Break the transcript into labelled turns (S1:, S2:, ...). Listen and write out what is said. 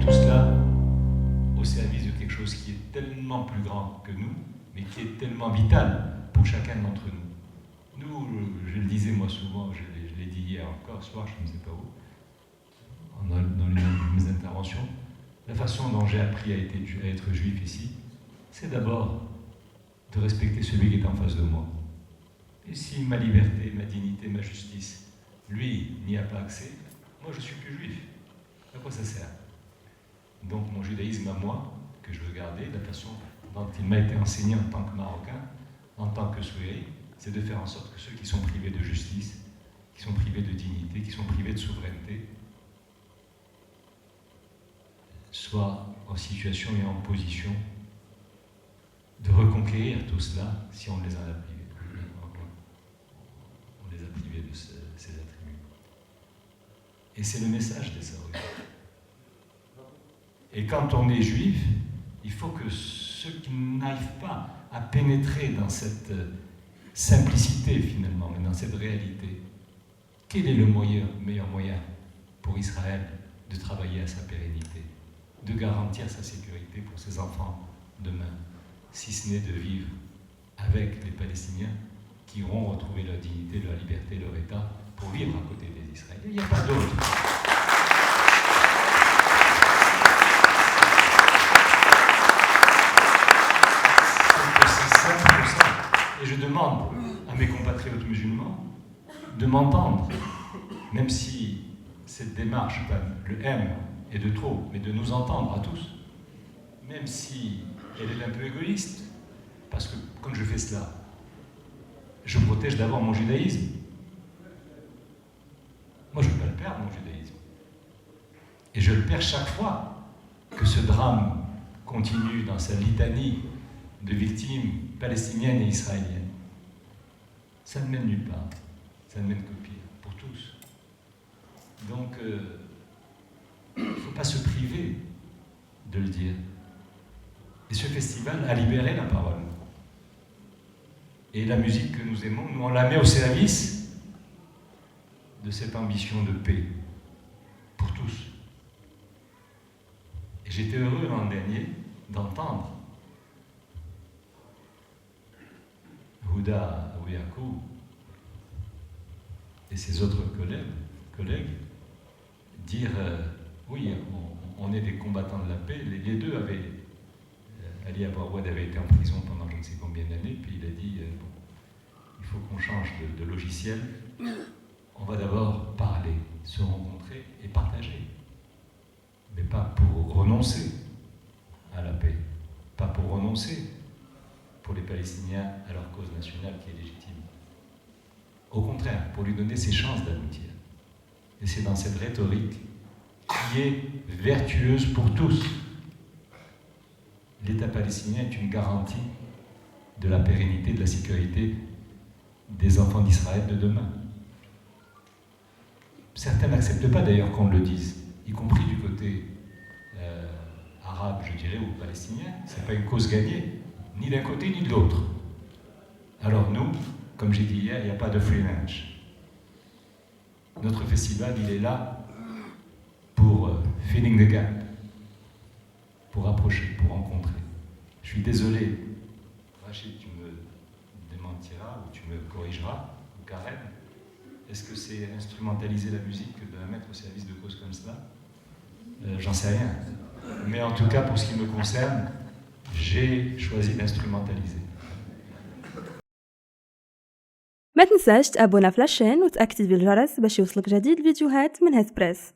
S1: tout cela au service de quelque chose qui est tellement plus grand que nous, mais qui est tellement vital pour chacun d'entre nous. Nous, je le disais moi souvent, je l'ai dit hier encore, soir, je ne sais pas où, dans l'une de mes interventions, la façon dont j'ai appris à être juif ici, c'est d'abord de respecter celui qui est en face de moi. Et si ma liberté, ma dignité, ma justice, lui, n'y a pas accès, moi je ne suis plus juif. À quoi ça sert? Donc mon judaïsme à moi, que je veux garder, la façon dont il m'a été enseigné en tant que Marocain, en tant que Souhéri, c'est de faire en sorte que ceux qui sont privés de justice, qui sont privés de dignité, qui sont privés de souveraineté, soient en situation et en position de reconquérir tout cela si on les en a privés. On les a privés de ces attributs. Et c'est le message des Saoudiens. Et quand on est juif, il faut que ceux qui n'arrivent pas à pénétrer dans cette simplicité finalement, mais dans cette réalité, quel est le meilleur moyen pour Israël de travailler à sa pérennité, de garantir sa sécurité pour ses enfants demain, si ce n'est de vivre avec les Palestiniens qui iront retrouver leur dignité, leur liberté, leur État, pour vivre à côté des Israéliens. Il n'y a pas d'autre. C'est simple que ça. Et je demande à mes compatriotes musulmans de m'entendre, même si cette démarche, le M est de trop, mais de nous entendre à tous, même si elle est un peu égoïste, parce que quand je fais cela, je protège d'abord mon judaïsme. Moi, je ne veux pas le perdre, mon judaïsme. Et je le perds chaque fois que ce drame continue dans sa litanie de victimes palestiniennes et israéliennes. Ça ne mène nulle part. Ça ne mène que pire, pour tous. Donc, il ne faut pas se priver de le dire. Et ce festival a libéré la parole. Et la musique que nous aimons, nous on la met au service de cette ambition de paix pour tous. Et j'étais heureux l'an dernier d'entendre Houda Ouyakou et ses autres collègues dire oui, on est des combattants de la paix. Les deux avaient. Ali Abouawad avait été en prison pendant je ne sais combien d'années, puis il a dit bon, il faut qu'on change de logiciel. On va d'abord parler, se rencontrer et partager. Mais pas pour renoncer à la paix, pas pour renoncer pour les Palestiniens à leur cause nationale qui est légitime. Au contraire, pour lui donner ses chances d'aboutir. Et c'est dans cette rhétorique qui est vertueuse pour tous. L'État palestinien est une garantie de la pérennité, de la sécurité des enfants d'Israël de demain. Certains n'acceptent pas d'ailleurs qu'on le dise, y compris du côté arabe, je dirais, ou palestinien. Ce n'est pas une cause gagnée, ni d'un côté ni de l'autre. Alors nous, comme j'ai dit hier, il n'y a pas de free lunch. Notre festival, il est là pour filling the gap, pour approcher, pour rencontrer. Je suis désolé, Rachid, tu me démentiras ou tu me corrigeras, ou Karen. Est-ce que c'est instrumentaliser la musique que de la mettre au service de causes comme cela? J'en sais rien. Mais en tout cas, pour ce qui me concerne, j'ai choisi d'instrumentaliser.
S2: ما تنساش تابونا في لاشين وتأكتيفي الجرس باش يوصلك جديد الفيديوهات من هاد بريس.